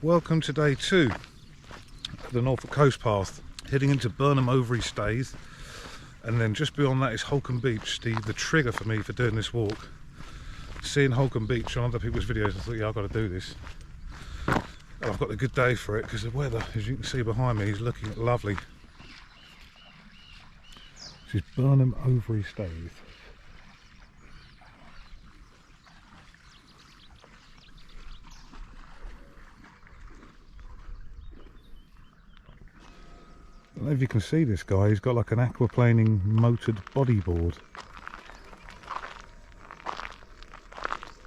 Welcome to day 2 of the Norfolk Coast path, heading into Burnham Overy Staithe, and then just beyond that is Holcombe Beach, the trigger for me for doing this walk. Seeing Holcombe Beach on other people's videos, I thought, yeah, I've got to do this. And I've got a good day for it because the weather, as you can see behind me, is looking lovely. This is Burnham Overy Staithe. I don't know if you can see this guy, he's got like an aquaplaning motored bodyboard.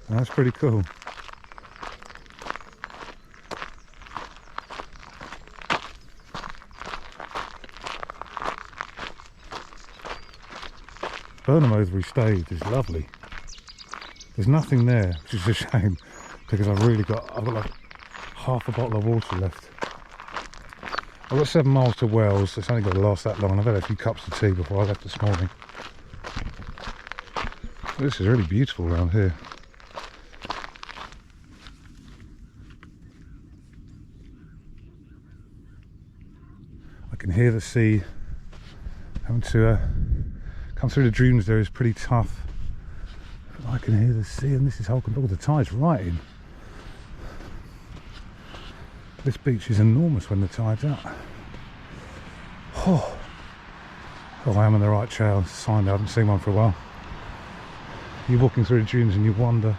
That's pretty cool. Burnham Overy Staithe is lovely. There's nothing there, which is a shame because I've got like half a bottle of water left. I've got 7 miles to Wells, it's only got to last that long. I've had a few cups of tea before I left this morning. This is really beautiful around here. I can hear the sea. Having to come through the dunes there is pretty tough. But I can hear the sea, and this is Holcombe. Oh, the tide's right in. This beach is enormous when the tide's out. Oh, I am on the right trail. It's a sign I haven't seen one for a while. You're walking through the dunes and you wonder.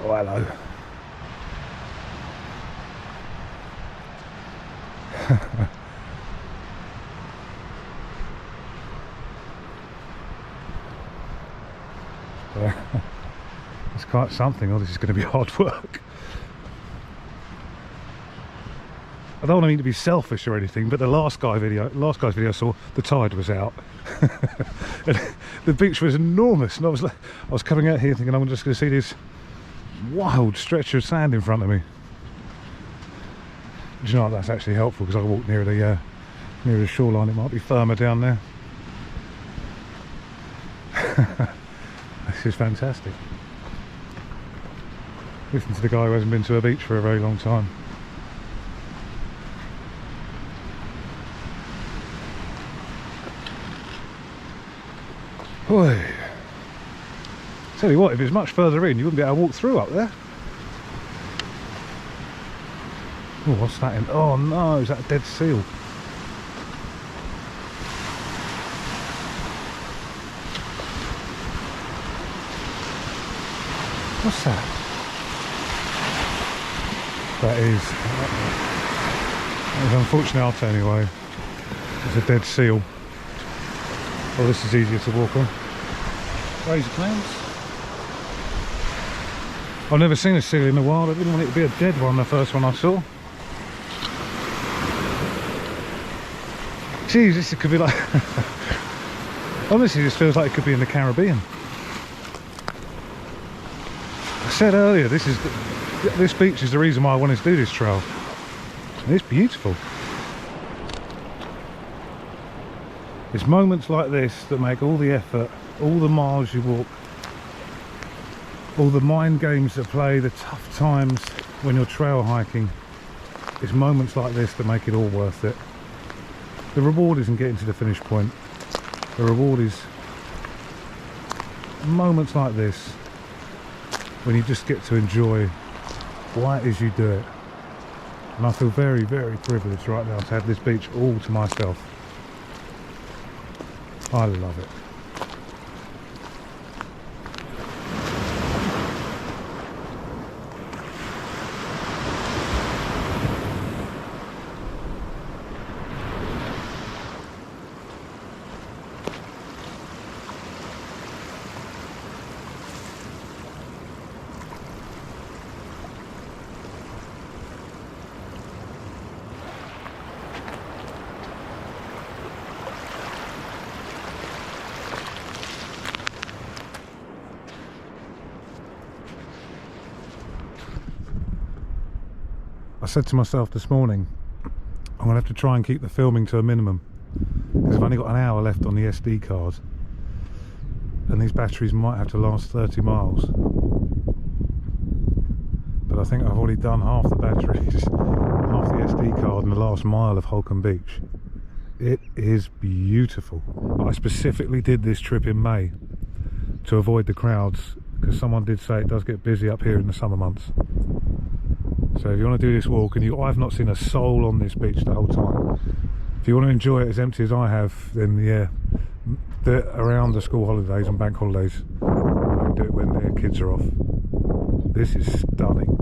Oh, hello. It's quite something. Oh, this is going to be hard work. I don't want to be selfish or anything, but the last guy's video I saw, the tide was out. And the beach was enormous, and I was coming out here thinking I'm just going to see this wild stretch of sand in front of me. Do you know what? That's actually helpful because I walk near the shoreline. It might be firmer down there. This is fantastic. Listen to the guy who hasn't been to a beach for a very long time. Boy. Tell you what, if it's much further in, you wouldn't be able to walk through up there. Oh, what's that in? Oh no, is that a dead seal? What's that? That is unfortunately, I'll tell you anyway. It's a dead seal. Oh, this is easier to walk on. Razor clams. I've never seen a seal in a while. I didn't want it to be a dead one, the first one I saw. Jeez, this could be like... Honestly, this feels like it could be in the Caribbean. I said earlier, this beach is the reason why I wanted to do this trail. And it's beautiful. It's moments like this that make all the effort, all the miles you walk, all the mind games that play, the tough times when you're trail hiking. It's moments like this that make it all worth it. The reward isn't getting to the finish point. The reward is moments like this when you just get to enjoy why it is you do it. And I feel very, very privileged right now to have this beach all to myself. I love it. I said to myself this morning, I'm going to have to try and keep the filming to a minimum because I've only got an hour left on the SD card and these batteries might have to last 30 miles. think I've already done half the batteries, half the SD card in the last mile of Holcombe Beach. It is beautiful. I specifically did this trip in May to avoid the crowds, because someone did say it does get busy up here in the summer months. So if you want to do this walk, and I've not seen a soul on this beach the whole time. If you want to enjoy it as empty as I have, then yeah, around the school holidays and bank holidays, you can do it when their kids are off. This is stunning.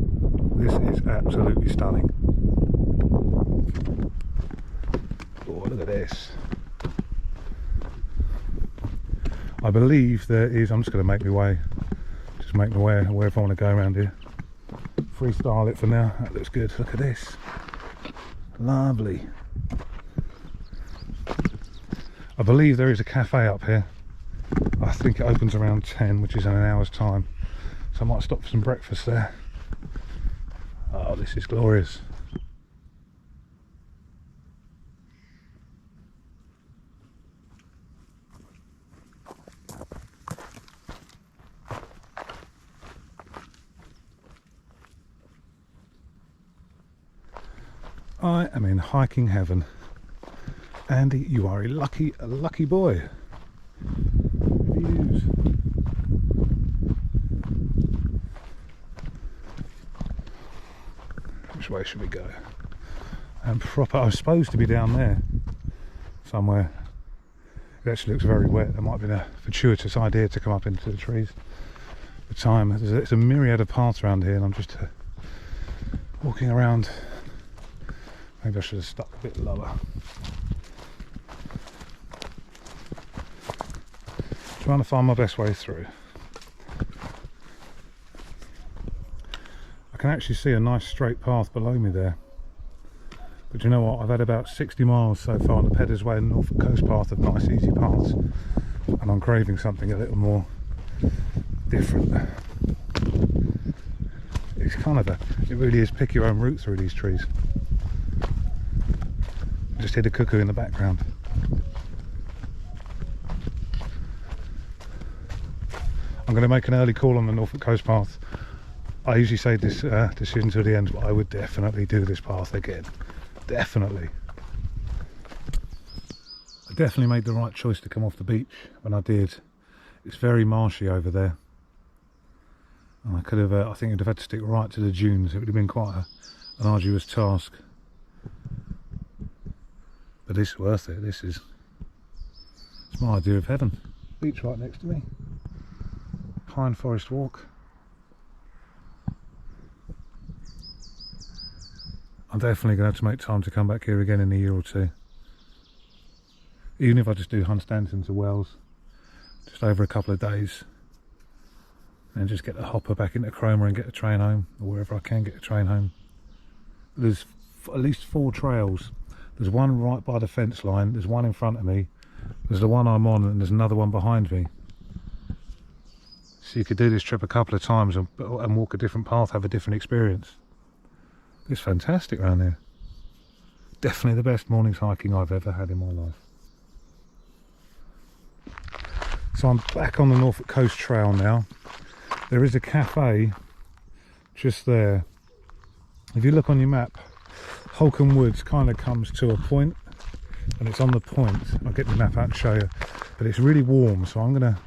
This is absolutely stunning. Oh, look at this. I believe there is, I'm just going to make my way, wherever I want to go around here. Freestyle it for now. That looks good. Look at this. Lovely. I believe there is a cafe up here. I think it opens around 10, which is in an hour's time. So I might stop for some breakfast there. Oh, this is glorious. I am in hiking heaven. Andy, you are a lucky boy. Views. Which way should we go? And proper, I was supposed to be down there somewhere. It actually looks very wet. There might have been a fortuitous idea to come up into the trees. The time, it's a myriad of paths around here, and I'm just walking around. Maybe I should have stuck a bit lower. Trying to find my best way through. I can actually see a nice straight path below me there. But you know what? I've had about 60 miles so far on the Pedder's Way and Norfolk Coast path of nice easy paths. And I'm craving something a little more different. It's kind of it really is pick your own route through these trees. Just hear the cuckoo in the background. I'm going to make an early call on the Norfolk Coast path. I usually say this decision to the end, but I would definitely do this path again. Definitely. I definitely made the right choice to come off the beach when I did. It's very marshy over there. And I could have, I think I'd have had to stick right to the dunes. It would have been quite an arduous task. But it's worth it. It's my idea of heaven. Beach right next to me. Pine Forest Walk. I'm definitely going to have to make time to come back here again in a year or two. Even if I just do Hunstanton to Wells, just over a couple of days, and just get the hopper back into Cromer and get a train home, or wherever I can get a train home. There's at least 4 trails. There's one right by the fence line, there's one in front of me, there's the one I'm on, and there's another one behind me. So you could do this trip a couple of times and walk a different path, have a different experience. It's fantastic around here. Definitely the best morning's hiking I've ever had in my life. So I'm back on the Norfolk Coast Trail now. There is a cafe just there. If you look on your map, Holcombe Woods kind of comes to a point, and it's on the point. I'll get the map out and show you. But it's really warm, so I'm going to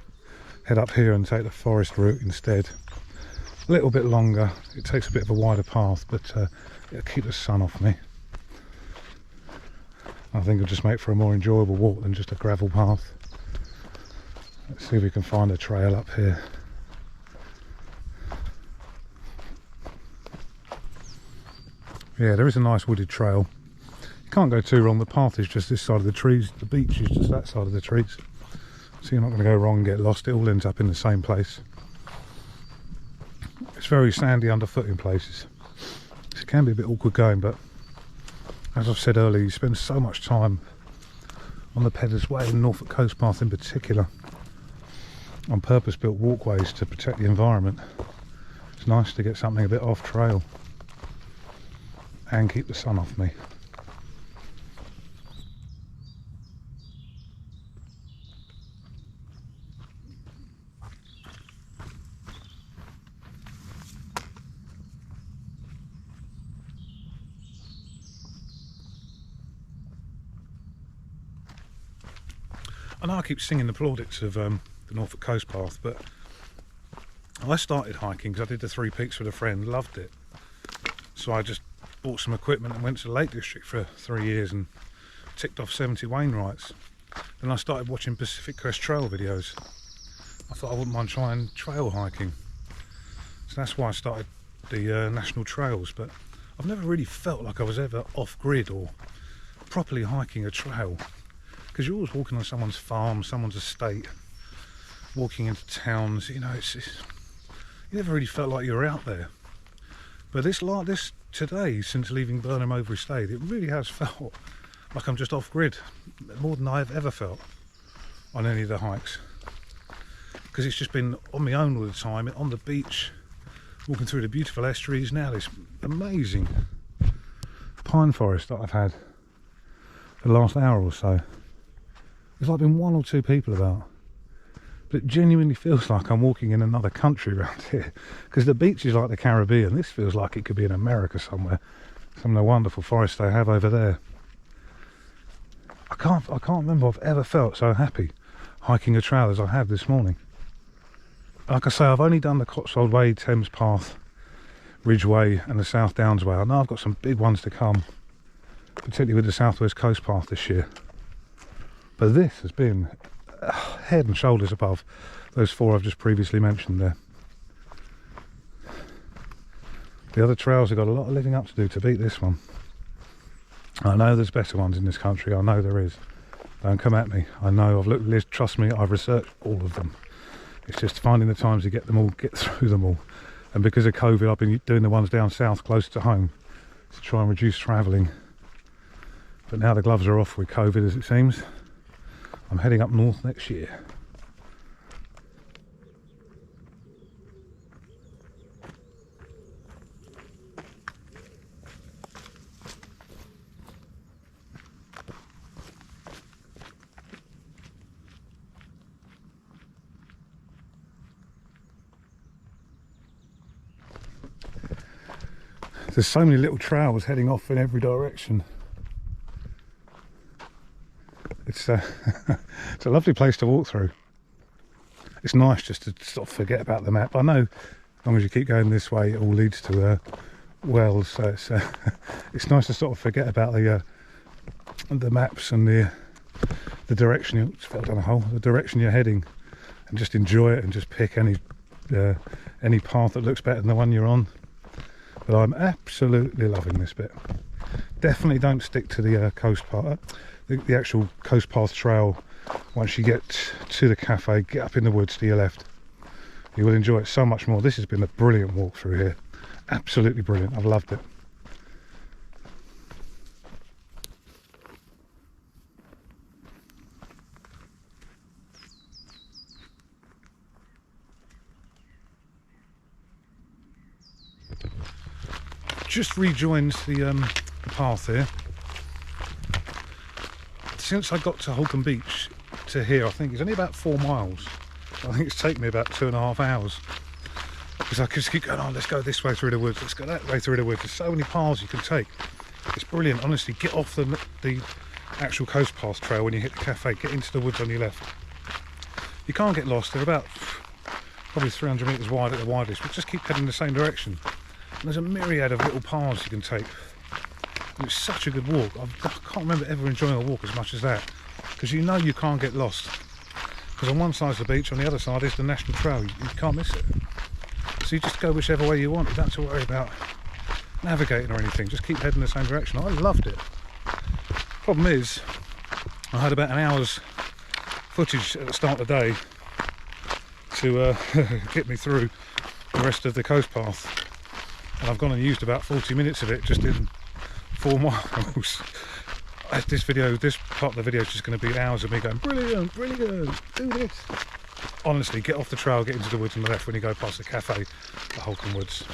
head up here and take the forest route instead. A little bit longer. It takes a bit of a wider path, but it'll keep the sun off me. I think it'll just make for a more enjoyable walk than just a gravel path. Let's see if we can find a trail up here. Yeah, there is a nice wooded trail. You can't go too wrong. The path is just this side of the trees. The beach is just that side of the trees. So you're not going to go wrong and get lost. It all ends up in the same place. It's very sandy underfoot in places. So it can be a bit awkward going, but as I've said earlier, you spend so much time on the Pedder's Way and Norfolk Coast path in particular on purpose-built walkways to protect the environment. It's nice to get something a bit off trail and keep the sun off me. know I keep singing the plaudits of the Norfolk Coast path, but I started hiking because I did the 3 peaks with a friend, loved it. So I just bought some equipment and went to the Lake District for 3 years and ticked off 70 Wainwrights. Then I started watching Pacific Crest Trail videos. I thought I wouldn't mind trying trail hiking. So that's why I started the national trails, but I've never really felt like I was ever off-grid or properly hiking a trail, because you're always walking on someone's farm, someone's estate, walking into towns, you know, you never really felt like you were out there. But this today, since leaving Burnham Overstayed, it really has felt like I'm just off-grid, more than I've ever felt on any of the hikes, because it's just been on my own all the time, on the beach, walking through the beautiful estuaries. Now this amazing pine forest that I've had for the last hour or so. There's like been 1 or 2 people about, but it genuinely feels like I'm walking in another country around here, because the beach is like the Caribbean. This feels like it could be in America somewhere. Some of the wonderful forests they have over there. I can't remember I've ever felt so happy hiking a trail as I have this morning. Like I say, I've only done the Cotswold Way, Thames Path, Ridgeway and the South Downs Way. I know I've got some big ones to come, particularly with the South West Coast Path this year. But this has been head and shoulders above those 4 I've just previously mentioned there. The other trails have got a lot of living up to do to beat this one. I know there's better ones in this country, I know there is. Don't come at me. I know, I've looked at the list, trust me, I've researched all of them. It's just finding the time to get them all, get through them all. And because of COVID, I've been doing the ones down south close to home to try and reduce travelling. But now the gloves are off with COVID, as it seems. I'm heading up north next year. There's so many little trails heading off in every direction. It's it's a lovely place to walk through. It's nice just to sort of forget about the map. I know as long as you keep going this way, it all leads to wells. So it's nice to sort of forget about the maps and the direction. You fell down a hole. The direction you're heading, and just enjoy it and just pick any path that looks better than the one you're on. But I'm absolutely loving this bit. Definitely don't stick to the coast path, the actual coast path trail. Once you get to the cafe, get up in the woods to your left. You will enjoy it so much more. This has been a brilliant walk through here. Absolutely brilliant. I've loved it. Just rejoined the path here. Since I got to Holcombe Beach to here, I think it's only about 4 miles. I think it's taken me about 2.5 hours, because I just keep going, oh, let's go this way through the woods, let's go that way through the woods. There's so many paths you can take. It's brilliant, honestly. Get off the actual coast path trail when you hit the cafe, get into the woods on your left. You can't get lost. They're about probably 300 metres wide at the widest, but just keep heading in the same direction. And there's a myriad of little paths you can take. And it's such a good walk. I can't remember ever enjoying a walk as much as that, because you know you can't get lost. Because on one side is the beach, on the other side is the national trail. You can't miss it. So you just go whichever way you want. You don't have to worry about navigating or anything. Just keep heading the same direction. I loved it. Problem is, I had about an hour's footage at the start of the day to get me through the rest of the coast path. And I've gone and used about 40 minutes of it just in 4 miles. This part of the video is just going to be hours of me going, brilliant, brilliant, do this. Honestly, get off the trail, get into the woods on the left when you go past the cafe, the Holcombe Woods.